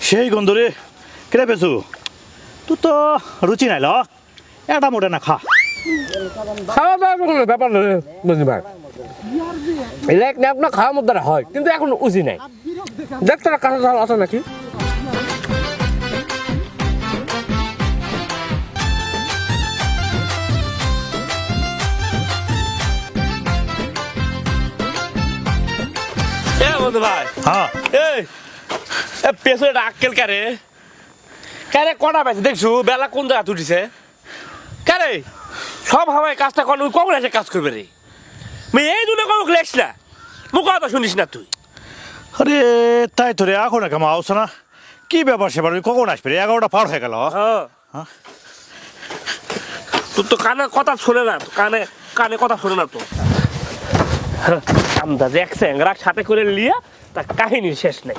সেই গন্ধ রে কেটে পেছু তুই তো রুচি নাই ল এটা মোটে না খা খাওয়া দাওয়া কোনো ব্যাপার নয় বুঝলি ভাই লেক ন্যাপ না খাওয়ার মধ্যে হয় কিন্তু এখন উচি নাই দেখতে না কাঁচা ঝাল আছে নাকি বন্ধু ভাই হ্যাঁ এই পেছনে আক্কেল কারে কারে কটা পাইছে দেখছু বেলা কোন জায়গা তুটিছে কারে সব হাওয়ায় কাজটা কর কখন এসে কাজ করবে রে মেয়ে এই দুটো কখন লেখ না মুখ কথা শুনিস না তুই আরে তাই তো রে এখন কেমন আওস না কি ব্যাপার সেবার কখন আসবে রে 11টা পার হয়ে গেল হ্যাঁ তোর তো কানে কথা শোনে না কানে কানে কথা শোনে না তো আন্দাজে এক স্যাংরাক সাথে করে লিয়া তার কাহিনীর শেষ নেই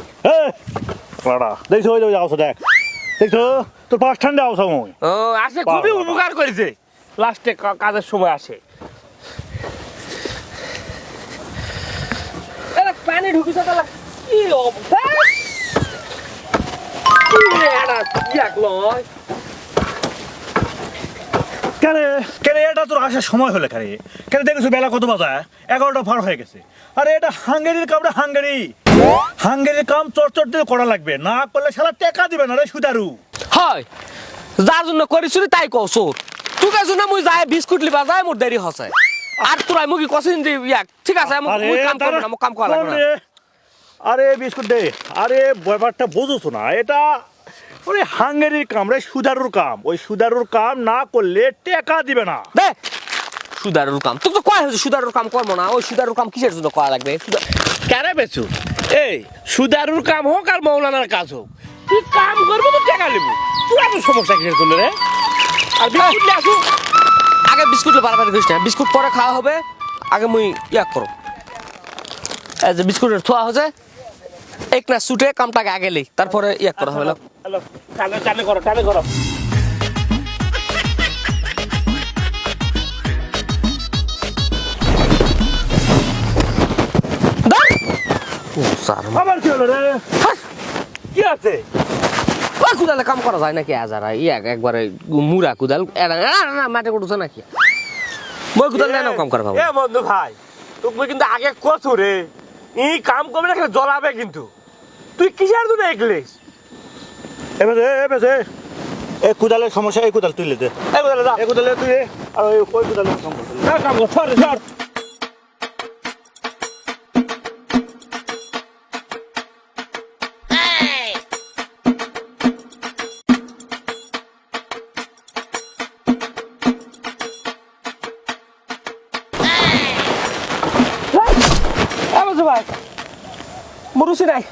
দেখছো ওই আওস দেখ দেখছো তোর পাঁচ ঠান্ডা আওস আমি ও আসে খুবই উপকার করেছে লাস্টে কাজের সময় আসে পানি ঢুকিছে তাহলে কি অবস্থা কেন এটা তোর আসার সময় হলে কেন দেখেছো বেলা কত বাজায় 11টা পার হয়ে গেছে আরে এটা হাঙ্গেরির কাম রে হাঙ্গেরির কাম চট দিয়ে করা লাগবে না করলে শালা টাকা দিবে না রে সুদারু হয় যার জন্য করিস তাই কও সোর তুই কাজ না মুই যায় বিস্কুট লিবা যায় মোর দেরি হসে আর তোরা মুগি কছিন যে ঠিক আছে মুই কাম করব না কাম করা লাগবে না আরে বিস্কুট দে আরে ব্যাপারটা বুঝছো না এটা ওরে হাঙ্গেরির কাম রে সুদারুর কাম ওই সুদারুর কাম না করলে টাকা দিবে না দে সুদারুর কাম তুই তো কয় হচ্ছে সুদারুর কাম করব না ওই সুদারুর কাম কিসের জন্য করা লাগবে কেন বেচু এই সুদারুর কাম হোক আর মৌলানার কাজ হোক তুই কাম করবি তো টাকা নেবো তুই এত সমস্যা কিসের জন্য রে আর বিস্কুট নিয়ে আসু আগে বিস্কুট বারবার করিস না বিস্কুট পরে খাওয়া হবে আগে মুই করো এই যে বিস্কুটের থোয়া হচ্ছে এক না সুটে কামটাকে আগে লেই তারপরে করা হবে হ্যালো টানে করো আবার কি হলো রে কি আছে ওই কুদালে কাম করা যায় নাকি আজারা একবারে মুরা কুদাল না মাঠে উঠছে নাকি মই কুদাল না কাম করা এ বন্ধু ভাই তুই কিন্তু আগে কছু রে এই কাম করবে না জ্বলাবে কিন্তু তুই কিসের জন্য একলিস এবারে এই কুদালের সমস্যা এই কুদাল তুই দে এই কুদালে তুই আর ওই কুদালে কাম কর সর ভাই মুরুসি নাই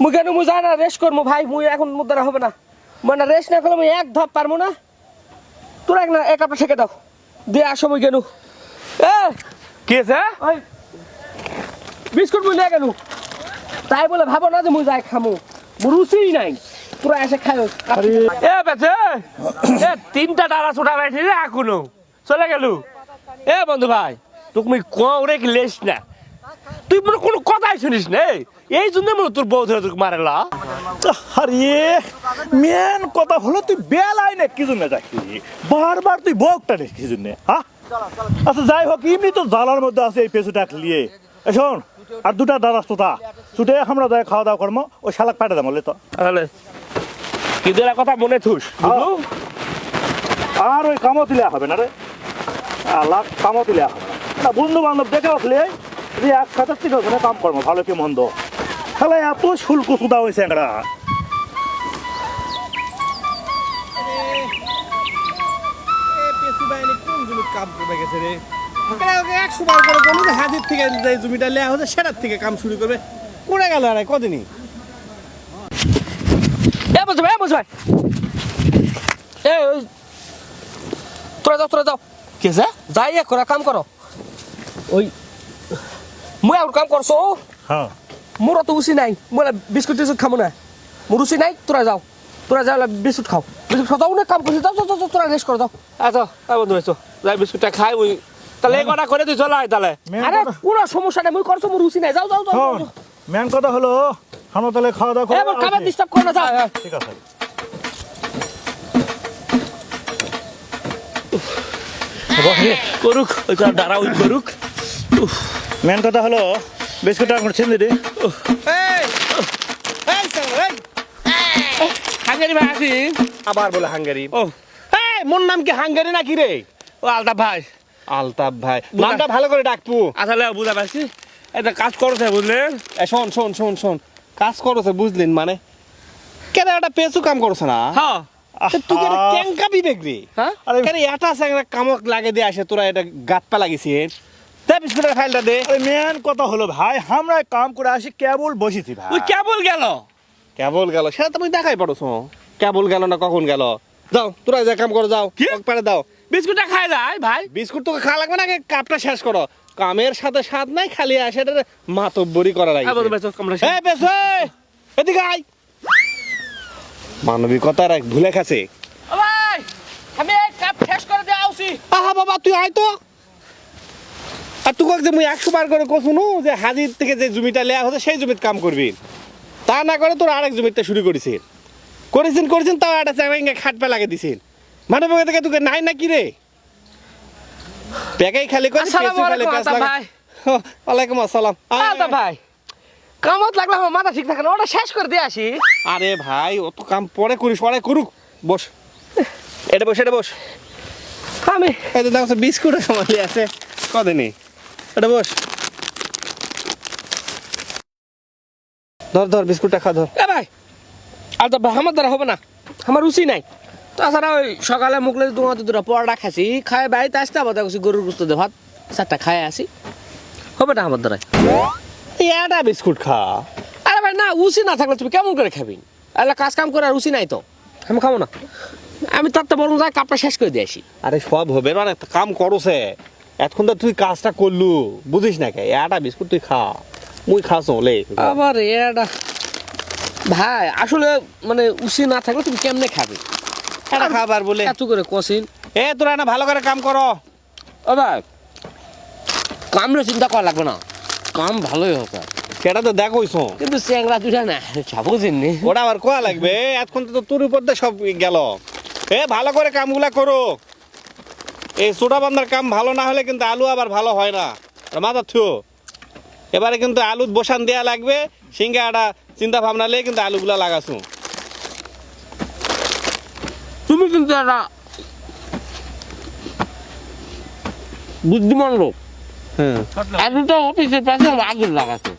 মুই কেন মুই যাই না রেস্ট করবো ভাই মুই এখন মুদ্রা হবে না মানে রেস্ট না করলে মুই এক ধাপ পারবো না তোর এক কাপড় ছেঁকে দাও দিয়ে আসো মুই কেন কি আছে ওই বিস্কুট মুই নিয়ে গেল তাই বলে ভাবো না যে মুই যাই খামু মুরুসি নাই তোরা এসে খাও এ বেছে এ তিনটা টানা ছোটা বেশি রে এখনো চলে গেল এ বন্ধু ভাই তুমি কোরে কি লেস না তুই মনে কোনো কথাই শুনিস না এই জন্য মনে তোর বউ ধরে তোকে মারেলা আরে মেন কথা হলো তুই বেলাই না কি জন্য যাকি বারবার তুই বকটা নে কি জন্য হ্যাঁ আচ্ছা যাই হোক এমনি তো জালার মধ্যে আছে এই পেছুটা লিয়ে শোন আর দুটা দাদা তোতা ছুটে আমরা যাই খাওয়া দাওয়া করবো ওই শালাক পাঠা দাম বলে তো তাহলে কিন্তু এর কথা মনে থুস আর ওই কামও দিলে হবে না রে লাখ কামও দিলে হবে না বন্ধু বান্ধব দেখে আসলে যে একসাথে ঠিক আছে না কাম করবো ভালো কি মন্দ তাহলে এত শুল্ক সুদা হয়েছে একটা কাম করবে গেছে রে 100 বার করে কোনো যে হাজির থেকে যে জমিটা লেয়া হচ্ছে সেটার থেকে কাম শুরু করবে কোনে গেল আর কদিনই বুঝ ভাই তোরা যাও কেসে যাই করা কাম করো ওই মুই আর কাম করছো হ্যাঁ মোর তো উচি নাই বলে বিস্কুট টিস্কুট খাবো না মোর উচি নাই তোরা যাও বিস্কুট খাও বিস্কুট খাও না কাম করছি যাও তোরা রেস্ট করো যাও আচ্ছা বন্ধু এসো যাই বিস্কুটটা খাই ওই তাহলে এই কটা করে তুই চলাই তাহলে আরে পুরো সমস্যা নেই মুই করছো মোর উচি নাই যাও মেন কথা হলো আমরা তাহলে খাওয়া দাওয়া এবার করে খাবার ডিস্টার্ব করো না যাও ঠিক আছে করুক ওইটা দাঁড়া ওই করুক মেন কথা হলো বিস্কুটটা এখন ছিন্দি দে এই এই সালা, এই হাঙ্গারি ভাই আছি আবার বলে হাঙ্গারি ও এই মোর নাম কি হাঙ্গারি নাকি রে ও আলতাফ ভাই আলতাফ ভাই নামটা ভালো করে ডাকবো আসলে বুঝা পারছি এটা কাজ করছে বুঝলেন শোন শোন শোন শোন কাজ করছে বুঝলেন মানে কেন একটা পেছু কাম করছে না হ্যাঁ তুই কেন কেঙ্কা বিবেক রে হ্যাঁ আরে- কেন এটা স্যাংরা কামক লাগে দিয়ে আসে তোরা এটা গাত পা লাগিয়েছিস দে বিস্কুটের ফাইলটা দে মেন কথা হলো ভাই আমরা কাম করে আসি কেবল বসেছি ভাই ওই কেবল গেল কেবল গেল সেটা তুমি দেখাই পারোছ কেবল গেল না কখন গেল যাও তোরা যা কাম করো যাও কি? পারে দাও বিস্কুটটা খাই যায় ভাই বিস্কুট তোকে খাওয়া লাগবে না আগে কাপটা শেষ করো কামের সাথে স্বাদ নাই খালি আসে এটা মাতব্বরি করা লাগে আবার বেশ কামড়া এই বেশ এদিকে আয় মানবিকতার এক ভুলে খাচ্ছে ও ভাই আমি এই কাপ শেষ করে দিয়ে আউছি আহা বাবা তুই আয় তো আর তুই যে মুই 100 বার করে কছুনু যে হাজির থেকে যে জমিটা লেয়া হচ্ছে সেই জমিতে কাম করবি তা না করে তোর আরেক জমিতে শুরু করেছিস করেছেন তাও একটা চ্যাংরাঙ্গে খাট পা লাগে দিছিস মানবিকতা থেকে তোকে নাই নাকি রে প্যাকেই খালি করে আসসালামু পেছু খালি আলাইকুম প্যাঁচ আলতাফ লাগা। ভাই ওয়ালাইকুম আসসালাম আয়, আয়, আলতাফ আয়। ভাই কামত লাগলে আমার মাথা ঠিক থাকে না ওটা শেষ করে দিয়ে আসি আরে ভাই অত কাম পরে করিস পরে করুক বস এটা বস আমি এই তো দেখো বিস্কুট সামালি আছে কদিনই এটা বস ধর বিস্কুটটা খা ধর এ ভাই আলতাফ ভাই আমার দ্বারা হবে না আমার রুচি নাই তাছাড়া ওই সকালে মুখলে তোমাদের দুটো পরোটা খাসি খাই বাড়িতে আসতে আবার দেখছি গরুর গুস্ত দিয়ে ভাত 4টা খাই আসি হবে না আমার দ্বারাই এটা বিস্কুট খা আরে ভাই না উচি না থাকলে তুমি কেমন করে খাবি আরে কাজ কাম করে আর উচি নাই তো আমি খাবো না আমি তার তো বরং যাই কাপটা শেষ করে দিয়ে আসি আরে সব হবে না একটা কাম করছে এতক্ষণ তো তুই কাজটা করলু বুঝিস না কে এটা বিস্কুট তুই খা মুই খাস লে আবার এটা ভাই আসলে মানে উচি না থাকলে তুমি কেমনে খাবে এটা খাবার বলে এত করে কষিন এ তোরা না ভালো করে কাম করো ও ভাই কামলে চিন্তা করা লাগবে না কাম ভালোই হবে সেটা তো দেখোইছ কিন্তু চ্যাংরা দুটা না যাবো চিনি ওটা আবার কোয়া লাগবে এতক্ষণ তো তোর উপর দিয়ে সব গেল এ ভালো করে কামগুলা করো এই সোডা বান্দার কাম ভালো না হলে কিন্তু আলু আবার ভালো হয় না মাথা থুও এবারে কিন্তু আলু বসান দেয়া লাগবে সিঙ্গা একটা চিন্তা ভাবনা লে কিন্তু আলুগুলা লাগাছু তুমি কিন্তু একটা বুদ্ধিমান লোক হ্যাঁ এতটা অফিসের পাশে আগে লাগাচ্ছে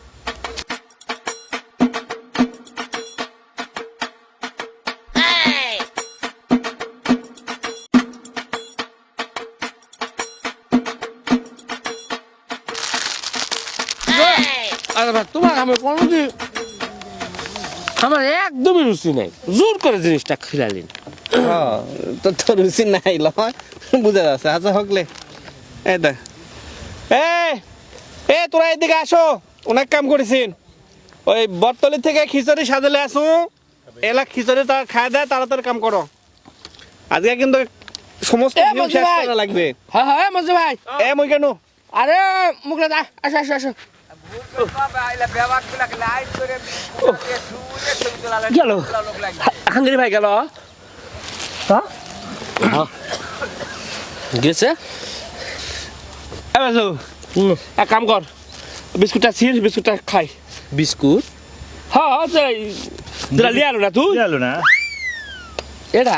আরে ভাই তোমার আমি কোনোদিন আমার একদমই রুচি নাই জোর করে জিনিসটা খিলালিন তো তোর রুচি নাই লয় বুঝা যাচ্ছে আচ্ছা হকলে এই দেখ এ তোরা এদিকে আসো অনেক কাম করেছেন ওই বটতলি থেকে খিচুড়ি সাজালে আসো এলা খিচুড়ি তার খায় দেয় তাড়াতাড়ি কাম করো আজকে কিন্তু সমস্ত এ, নিয়ম মজু শেষ ভাই। করা লাগবে হ্যাঁ হ্যাঁ মজু ভাই এ মই কেন আরে মুখলে যা আসো আসো আসো গেল হাঙ্গেরি ভাই গেল হ্যাঁ গেছে এক কাম কর বিস্কুটটা ছিঁড় বিস্কুটটা খাই বিস্কুট হ্যাঁ তোরা লিয়ে আলো না তুই গেল না এটা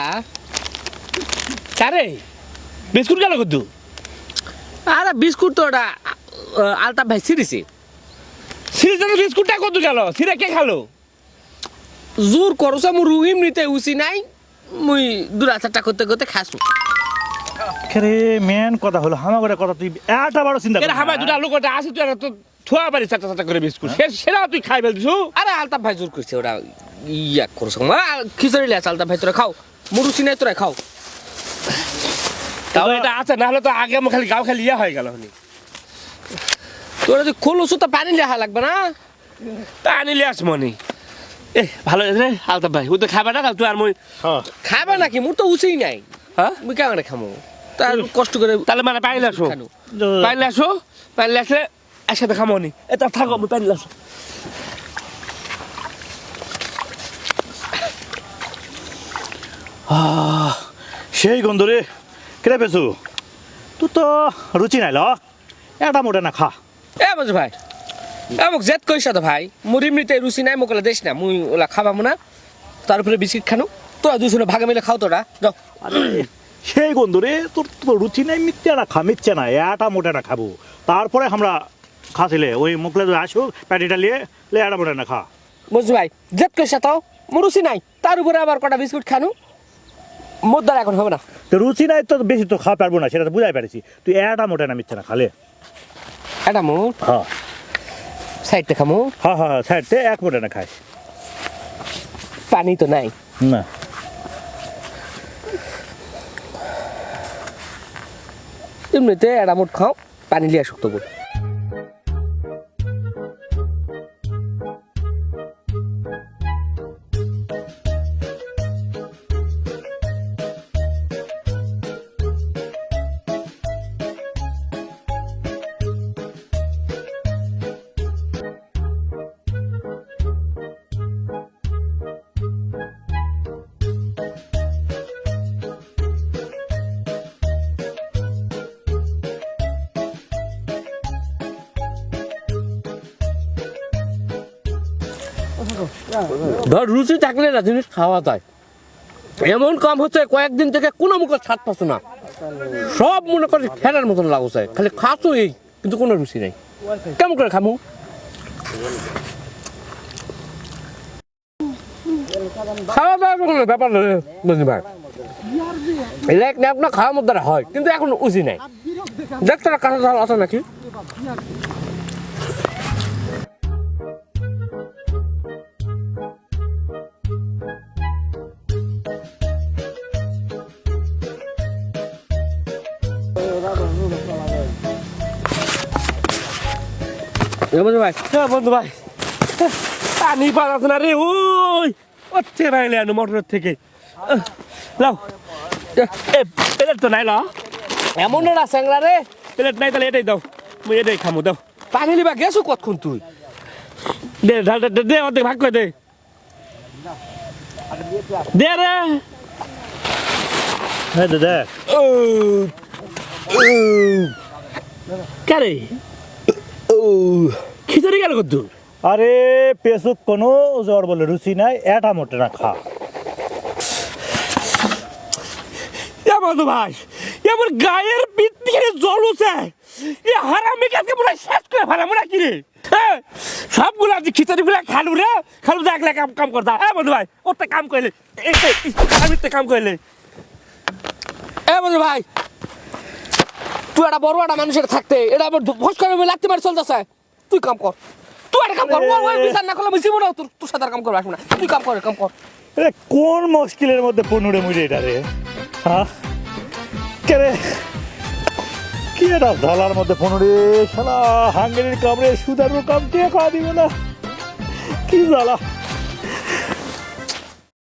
কারে বিস্কুট গেল কিন্তু আরে বিস্কুট তো ওটা আলতাফ ভাই ছিঁড়েছি সিরিজের বিস্কুটটা কত গেল সিরে কে খালো জোর করছে মু রুহিম নিতে উচি নাই মুই দুরাচারটা করতে করতে খাসু খেরে মেন কথা হলো আমার কথা তুই একটা বড় চিন্তা এটা হামাই দুটা লোক আছে তুই তো থোয়া পারি চারটা চারটা করে বিস্কুট সেটা তুই খাই ফেলছিস আরে আলতাফ ভাই জোর করছে ওটা ইয়া করছে খিচুড়ি লেছে আলতাফ ভাই তোরা খাও মুরুচি নাই তোরা খাও তাও এটা আছে না হলে তো আগে আমার খালি গাও খালি ইয়া হয়ে গেল তোরা যদি খোলসু তো পানি লেখা লাগবে না তা আনিলে আস মনি এ ভালো রে আলতাফ ভাই ও তো খাবে না তুই আর মই হ্যাঁ খাবে নাকি মোর তো উচিই নাই হ্যাঁ মুই কেমন খামো তার কষ্ট করে তাহলে মানে পাইলে আসো খানো। পাইলে আসো পাইলে আসলে একসাথে খামো নি এটা থাকো আমি পাইলে আসো সেই গন্ধ রে কেটে পেছু তুই তো রুচি নাই ল এটা মোটে না খা এ বলছো ভাই মোক জেদ কইছ তো ভাই মুড়ি এমনিতে রুচি নাই মোক দেশ না মুই ওলা খাবাম না তারপরে বিস্কিট খানো তোরা দুজনে ভাগে মিলে খাও তোরা যাও আরে সেই গন্ধ রে তোর তো রুচি নাই মিথ্যে না খা মিথ্যে না এটা মোটে না খাবো তারপরে আমরা খাসিলে ওই মুখলে আসো প্যাটিটা নিয়ে লে এটা মোটে না খা বুঝছো ভাই জেদ কইছ তো মোর রুচি নাই তার উপরে আবার কটা বিস্কুট খানো মোর দ্বারা এখন হবে না তো রুচি নাই তো বেশি তো খাওয়া পারবো না সেটা তো বুঝাই পারছি তুই এটা মোটে না মিথ্যে না খালে এটা মোর হ্যাঁ সাইডটা খামো হ্যাঁ হ্যাঁ সাইডতে এক মোটে না খাই পানি তো নাই না এমনিতে এটা মোট খাও পানি লিয়ে আসুক তবু ধর রুচি থাকলে না জিনিস খাওয়া যায় এমন কাম হচ্ছে কয়েকদিন থেকে কোনো মুখে ছাদ পাচ্ছ না সব মনে করে ফেরার মতন লাগছে খালি খাচ্ছ এই কিন্তু কোনো রুচি নেই কেমন করে খামু খাওয়া দাওয়া তো কোনো ব্যাপার নয় বুঝলি ভাই এক না আপনার খাওয়ার মধ্যে হয় কিন্তু এখন উচি নেই দেখতে কাঁচা ঝাল আছে নাকি বন্ধু ভাই বন্ধু ভাই পানি পাওয়া না রে ওই হচ্ছে ভাই লেন মোটরের থেকে লাও প্লেট তো নাই ল এমন না স্যাংলা রে প্লেট নাই তাহলে এটাই দাও মুই এটাই খামু দাও পানি লিবা গেছো কতক্ষণ তুই দে ঢাল দে অর্ধেক ভাগ করে দে দে রে হ্যাঁ দাদা কারে খিচুড়ি গেল কত আরে পেসুক কোনো জ্বর বলে রুচি নাই এটা মোটে না খা বন্ধু ভাই এবার গায়ের পিঠ থেকে জল উঠে এ হারামি কাছে পুরো শেষ করে ফেলা মোরা কি রে সবগুলা যে খিচুড়িগুলা খালু রে খালু দেখলে কাম করতা বন্ধু ভাই ওটা কাম করলে আমি তো কাম করলে বন্ধু ভাই তুই একটা বড় একটা মানুষের থাকতে এটা আবার ভস করে লাগতে পারে চলতেছে তুই কাম কর তুই একটা কাম কর ওই বিচার না করলে আমি জীবনে তোর সাথে কাম করবো আসবো না তুই কাম কর এ কোন মুশকিলের মধ্যে পনুরে মুড়ে এটা রে হ্যাঁ কে রে কি এটা ঢালার মধ্যে পনুরে শালা হাঙ্গেরির কামড়ে সুদারুর কাম কে খাওয়া দিবে না কি জ্বালা